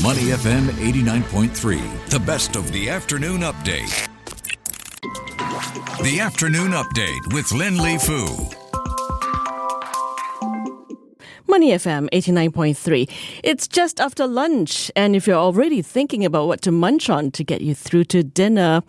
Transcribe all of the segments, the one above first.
Money FM 89.3, the best of the afternoon update. The Afternoon Update with Lynlee Foo. Money FM 89.3. It's just after lunch, and if you're already thinking about what to munch on to get you through to dinner,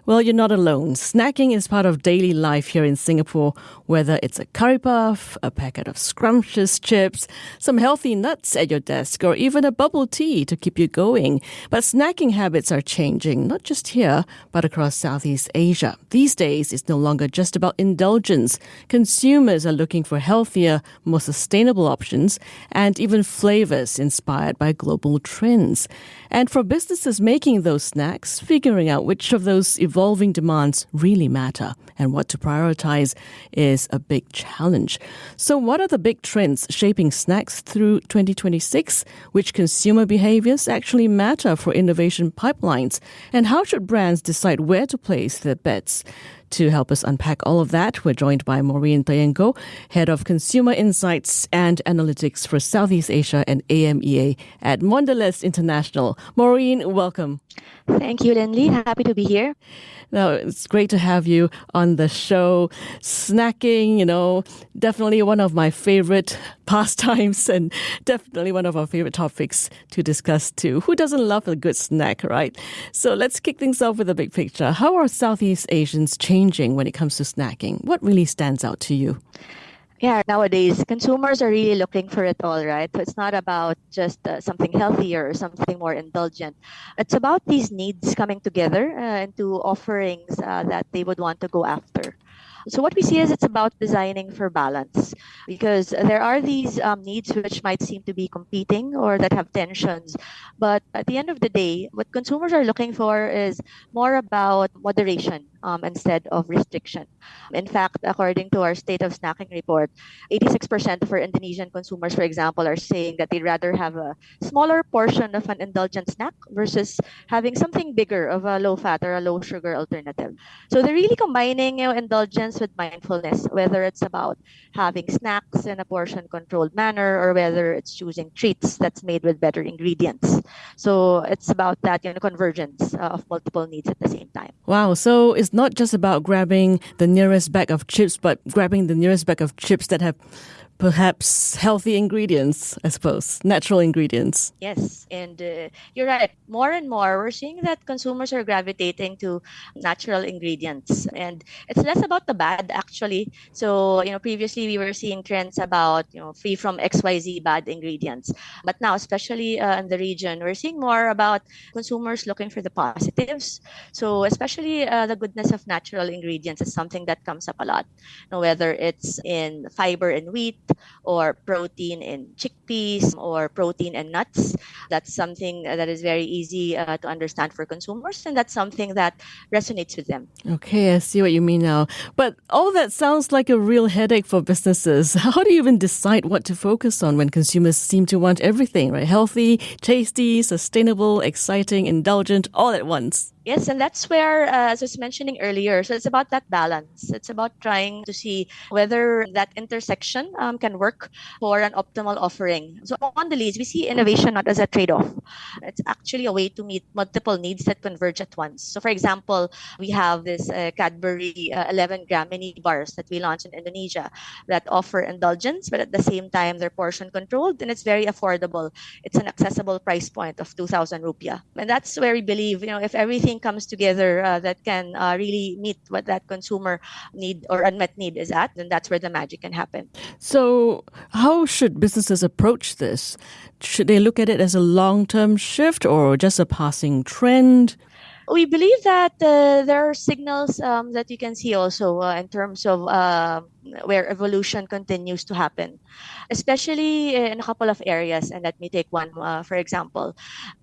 well, you're not alone. Snacking is part of daily life here in Singapore, whether it's a curry puff, a packet of scrumptious chips, some healthy nuts at your desk, or even a bubble tea to keep you going. But snacking habits are changing, not just here, but across Southeast Asia. These days, it's no longer just about indulgence. Consumers are looking for healthier, more sustainable options, and even flavours inspired by global trends. And for businesses making those snacks, figuring out which of those evolving demands really matter and what to prioritize is a big challenge. So what are the big trends shaping snacks through 2026? Which consumer behaviors actually matter for innovation pipelines? And how should brands decide where to place their bets? To help us unpack all of that, we're joined by Maureen Tayengco, Head of Consumer Insights and Analytics for Southeast Asia and AMEA at Mondelez International. Maureen, welcome. Thank you, Lynlee. Happy to be here. Now, it's great to have you on the show. Snacking, definitely one of my favorite pastimes and definitely one of our favorite topics to discuss too. Who doesn't love a good snack, right? So let's kick things off with a big picture. How are Southeast Asians changing when it comes to snacking? What really stands out to you? Yeah, nowadays, consumers are really looking for it all, right? So it's not about just something healthier or something more indulgent. It's about these needs coming together into offerings that they would want to go after. So what we see is it's about designing for balance, because there are these needs which might seem to be competing or that have tensions. But at the end of the day, what consumers are looking for is more about moderation instead of restriction. In fact, according to our State of Snacking report, 86% of our Indonesian consumers, for example, are saying that they'd rather have a smaller portion of an indulgent snack versus having something bigger of a low-fat or a low-sugar alternative. So they're really combining indulgence with mindfulness, whether it's about having snacks in a portion-controlled manner or whether it's choosing treats that's made with better ingredients. So it's about that convergence of multiple needs at the same time. Wow, so it's not just about grabbing the nearest bag of chips, but grabbing the nearest bag of chips that have perhaps healthy ingredients, I suppose, natural ingredients. Yes, and you're right. More and more, we're seeing that consumers are gravitating to natural ingredients. And it's less about the bad, actually. So, previously we were seeing trends about, free from XYZ bad ingredients. But now, especially in the region, we're seeing more about consumers looking for the positives. So, especially the goodness of natural ingredients is something that comes up a lot. Whether it's in fiber in wheat, or protein in chickpeas, or protein in nuts. That's something that is very easy to understand for consumers, and that's something that resonates with them. Okay, I see what you mean now. But all that sounds like a real headache for businesses. How do you even decide what to focus on when consumers seem to want everything, right? Healthy, tasty, sustainable, exciting, indulgent, all at once. Yes, and that's where, as I was mentioning earlier, so it's about that balance. It's about trying to see whether that intersection can work for an optimal offering. So on the leads, we see innovation not as a trade-off. It's actually a way to meet multiple needs that converge at once. So for example, we have this Cadbury 11-gram mini bars that we launched in Indonesia that offer indulgence, but at the same time, they're portion controlled and it's very affordable. It's an accessible price point of 2,000 rupiah. And that's where we believe, if everything comes together that can really meet what that consumer need or unmet need is at, then that's where the magic can happen. So how should businesses approach this? Should they look at it as a long-term shift or just a passing trend? We believe that there are signals that you can see also in terms of where evolution continues to happen, especially in a couple of areas. And let me take one, for example.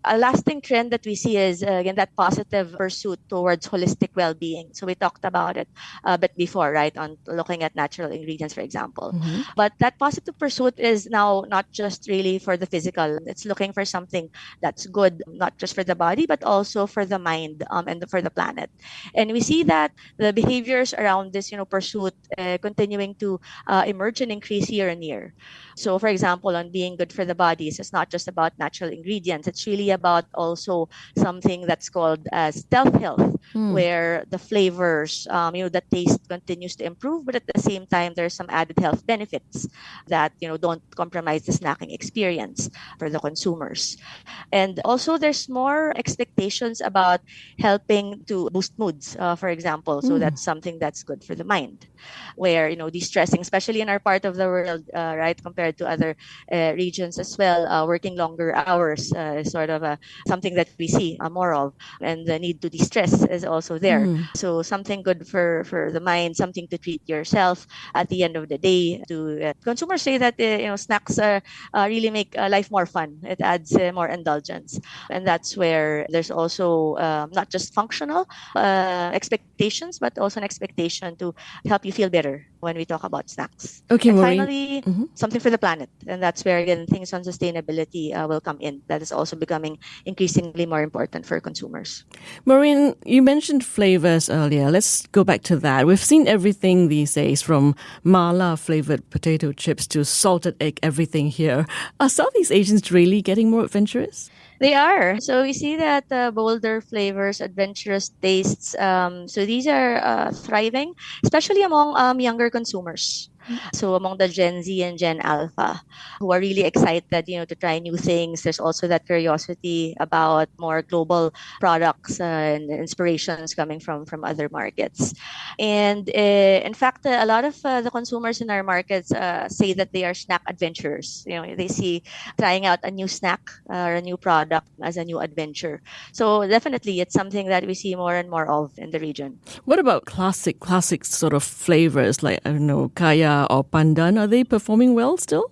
A lasting trend that we see is, again, that positive pursuit towards holistic well-being. So we talked about it a bit before, right, on looking at natural ingredients, for example. Mm-hmm. But that positive pursuit is now not just really for the physical. It's looking for something that's good, not just for the body, but also for the mind and for the planet. And we see that the behaviors around this, pursuit continue continuing to emerge and increase year on year. So, for example, on being good for the bodies, it's not just about natural ingredients. It's really about also something that's called as stealth health, where the flavors, the taste continues to improve, but at the same time, there's some added health benefits that, don't compromise the snacking experience for the consumers. And also, there's more expectations about helping to boost moods, for example. So that's something that's good for the mind, where, de-stressing, especially in our part of the world, right, compared to other regions as well, working longer hours is sort of something that we see more of. And the need to de-stress is also there. So something good for the mind, something to treat yourself at the end of the day. To consumers say that snacks really make life more fun. It adds more indulgence, and that's where there's also not just functional expectations, but also an expectation to help you feel better when we talk about snacks. Okay, And Maureen. finally, something for the planet, and that's where again things on sustainability will come in. That is also becoming increasingly more important for consumers. Maureen, you mentioned flavors earlier. Let's go back to that. We've seen everything these days, from mala flavored potato chips to salted egg everything here. Are Southeast Asians really getting more adventurous? They are. So we see that bolder flavors, adventurous tastes. So these are thriving, especially among younger consumers. So among the Gen Z and Gen Alpha, who are really excited, to try new things. There's also that curiosity about more global products and inspirations coming from other markets. And in fact, a lot of the consumers in our markets say that they are snack adventurers. They see trying out a new snack or a new product as a new adventure. So definitely, it's something that we see more and more of in the region. What about classic sort of flavors like, I don't know, kaya or pandan? Are they performing well still?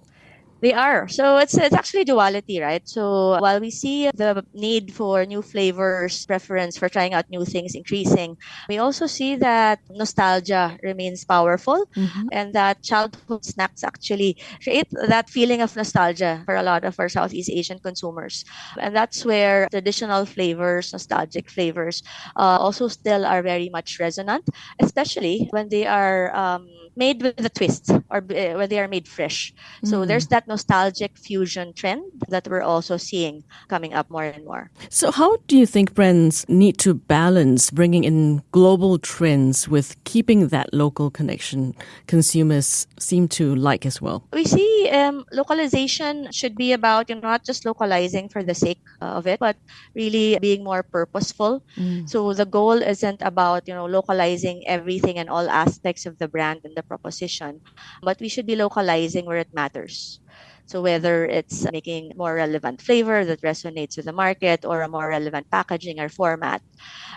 They are. So it's actually duality, right? So while we see the need for new flavors, preference for trying out new things increasing, we also see that nostalgia remains powerful, and that childhood snacks actually create that feeling of nostalgia for a lot of our Southeast Asian consumers. And that's where traditional flavors, nostalgic flavors, also still are very much resonant, especially when they are made with a twist, or when they are made fresh. So there's that nostalgic fusion trend that we're also seeing coming up more and more. So how do you think brands need to balance bringing in global trends with keeping that local connection consumers seem to like as well? We see localization should be about not just localizing for the sake of it, but really being more purposeful. So the goal isn't about localizing everything and all aspects of the brand and the proposition, but we should be localizing where it matters. So whether it's making more relevant flavor that resonates with the market, or a more relevant packaging or format.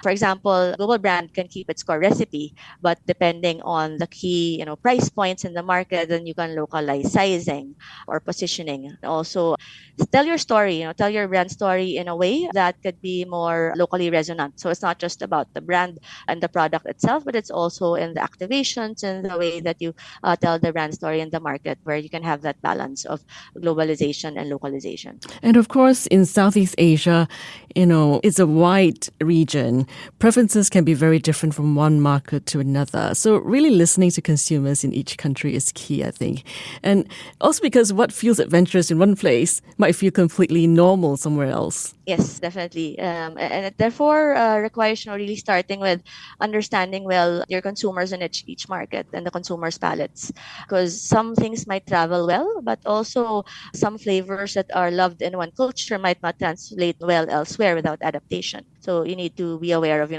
For example, a global brand can keep its core recipe, but depending on the key, price points in the market, then you can localize sizing or positioning. Also, tell your story, tell your brand story in a way that could be more locally resonant. So it's not just about the brand and the product itself, but it's also in the activations and the way that you tell the brand story in the market, where you can have that balance of globalization and localization. And of course, in Southeast Asia, it's a wide region. Preferences can be very different from one market to another. So really listening to consumers in each country is key, I think. And also because what feels adventurous in one place might feel completely normal somewhere else. Yes, definitely. And it therefore requires really starting with understanding well your consumers in each market and the consumers' palates. Because some things might travel well, but also some flavors that are loved in one culture might not translate well elsewhere without adaptation. So you need to be aware of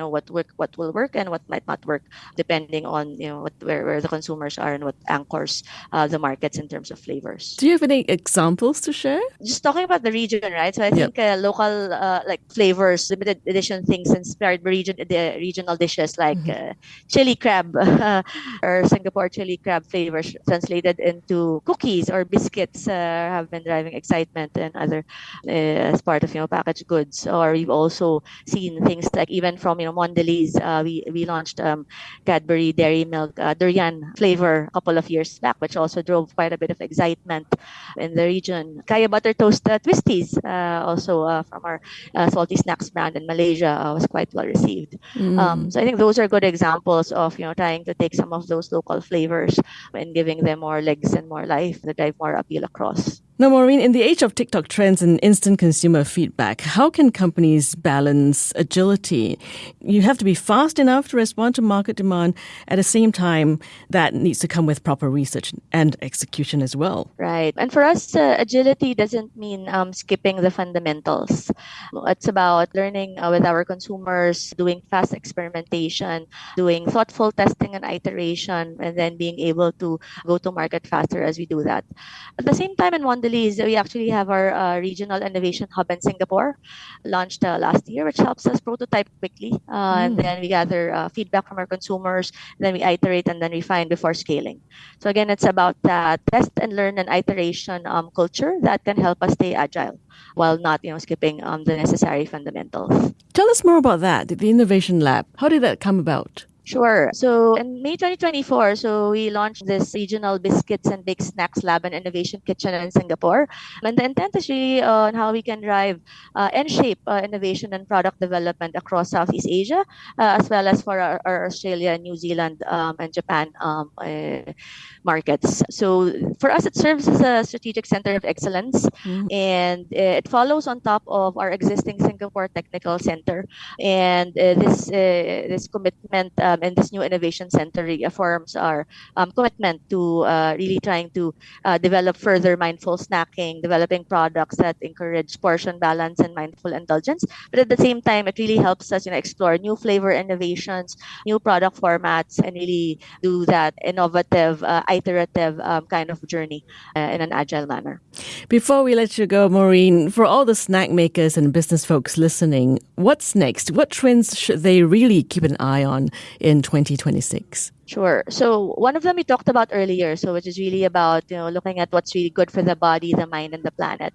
what will work and what might not work, depending on where the consumers are and what anchors the markets in terms of flavors. Do you have any examples to share? Just talking about the region, right? So I think local like flavors, limited edition things inspired by the regional dishes like chili crab or Singapore chili crab flavors translated into cookies or biscuits have been driving excitement and other as part of packaged goods. Or we've also seen things like even from Mondelez, we launched Cadbury Dairy Milk durian flavor a couple of years back, which also drove quite a bit of excitement in the region. Kaya butter toast twisties, also from our salty snacks brand in Malaysia, was quite well received. So I think those are good examples of trying to take some of those local flavors and giving them more legs and more life that drive more appeal across. Now, Maureen, in the age of TikTok trends and instant consumer feedback, how can companies balance agility? You have to be fast enough to respond to market demand. At the same time, that needs to come with proper research and execution as well. Right. And for us, agility doesn't mean skipping the fundamentals. It's about learning with our consumers, doing fast experimentation, doing thoughtful testing and iteration, and then being able to go to market faster as we do that. At the same time, in Mondelez, we actually have our regional innovation hub in Singapore, launched last year, which helps us prototype quickly. And then we gather feedback from our consumers, then we iterate and then refine before scaling. So again, it's about that test and learn and iteration culture that can help us stay agile while not skipping the necessary fundamentals. Tell us more about that, the Innovation Lab. How did that come about? Sure. So in May 2024, we launched this regional biscuits and baked snacks lab and innovation kitchen in Singapore. And the intent is really on how we can drive and shape innovation and product development across Southeast Asia, as well as for our Australia, New Zealand, and Japan markets. So for us, it serves as a strategic center of excellence, and it follows on top of our existing Singapore Technical Center. And this commitment and this new innovation center reaffirms our commitment to really trying to develop further mindful snacking, developing products that encourage portion balance and mindful indulgence. But at the same time, it really helps us explore new flavor innovations, new product formats, and really do that innovative, iterative kind of journey in an agile manner. Before we let you go, Maureen, for all the snack makers and business folks listening, what's next? What trends should they really keep an eye on in 2026? Sure. So one of them we talked about earlier, so which is really about looking at what's really good for the body, the mind, and the planet.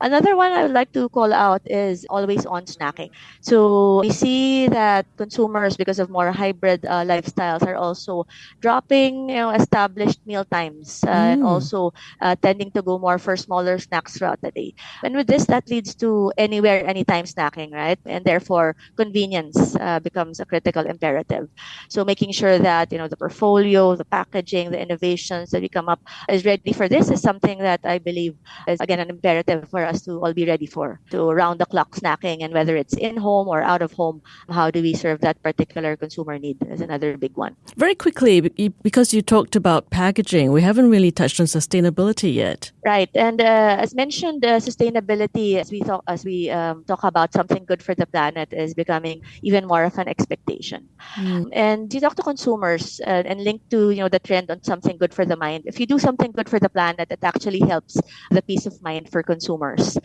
Another one I would like to call out is always on snacking. So we see that consumers, because of more hybrid lifestyles, are also dropping established meal times and also tending to go more for smaller snacks throughout the day. And with this, that leads to anywhere, anytime snacking, right? And therefore, convenience becomes a critical imperative. So making sure that the portfolio, the packaging, the innovations that we come up is ready for this is something that I believe is, again, an imperative for us to all be ready for, to round-the-clock snacking. And whether it's in-home or out-of-home, how do we serve that particular consumer need is another big one. Very quickly, because you talked about packaging, we haven't really touched on sustainability yet. Right. And as mentioned, sustainability, as we talk about something good for the planet, is becoming even more of an expectation. And you talk to consumers and link to the trend on something good for the mind. If you do something good for the planet, it actually helps the peace of mind for consumers.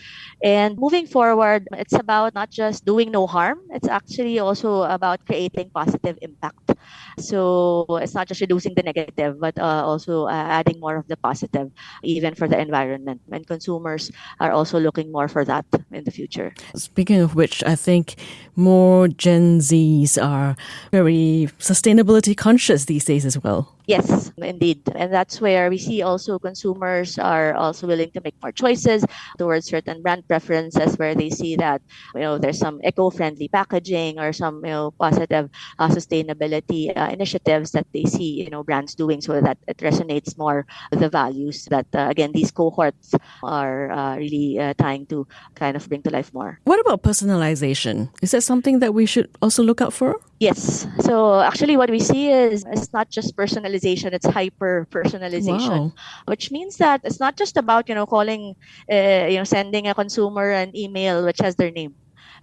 And moving forward, it's about not just doing no harm. It's actually also about creating positive impact. So it's not just reducing the negative, but also adding more of the positive, even for the environment. And consumers are also looking more for that in the future. Speaking of which, I think more Gen Zs are very sustainability conscious these days as well. Yes, indeed. And that's where we see also consumers are also willing to make more choices towards certain brand preferences, where they see that there's some eco-friendly packaging or some positive sustainability initiatives that they see brands doing, so that it resonates more with the values that again these cohorts are really trying to kind of bring to life more. What about personalization? Is that something that we should also look out for? Yes. So actually what we see is it's not just personalization, it's hyper-personalization. Wow. Which means that it's not just about, calling, sending a consumer an email which has their name.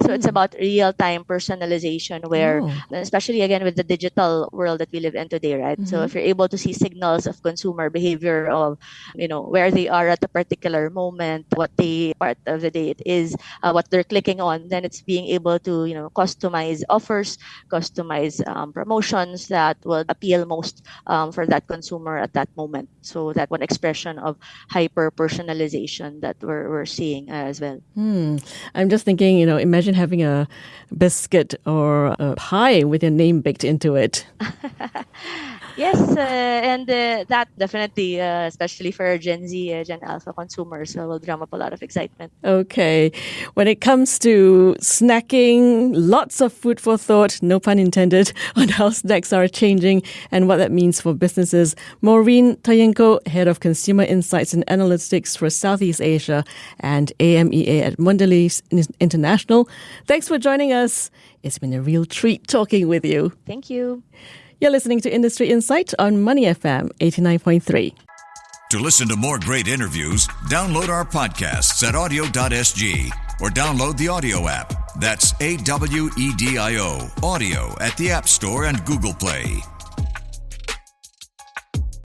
So it's about real-time personalization where, Oh. especially again with the digital world that we live in today, right? So if you're able to see signals of consumer behavior of, where they are at a particular moment, what the part of the day it is, what they're clicking on, then it's being able to, customize offers, customize promotions that will appeal most for that consumer at that moment. So that one expression of hyper personalization that we're seeing as well. I'm just thinking, imagine having a biscuit or a pie with your name baked into it. Yes, and that definitely, especially for Gen Z, Gen Alpha consumers, will drum up a lot of excitement. Okay. When it comes to snacking, lots of food for thought, no pun intended, on how snacks are changing and what that means for businesses. Maureen Tayengco, Head of Consumer Insights and Analytics for Southeast Asia and AMEA at Mondelez International. Thanks for joining us. It's been a real treat talking with you. Thank you. You're listening to Industry Insight on Money FM 89.3. To listen to more great interviews, download our podcasts at audio.sg or download the audio app. That's AWEDIO, audio at the App Store and Google Play.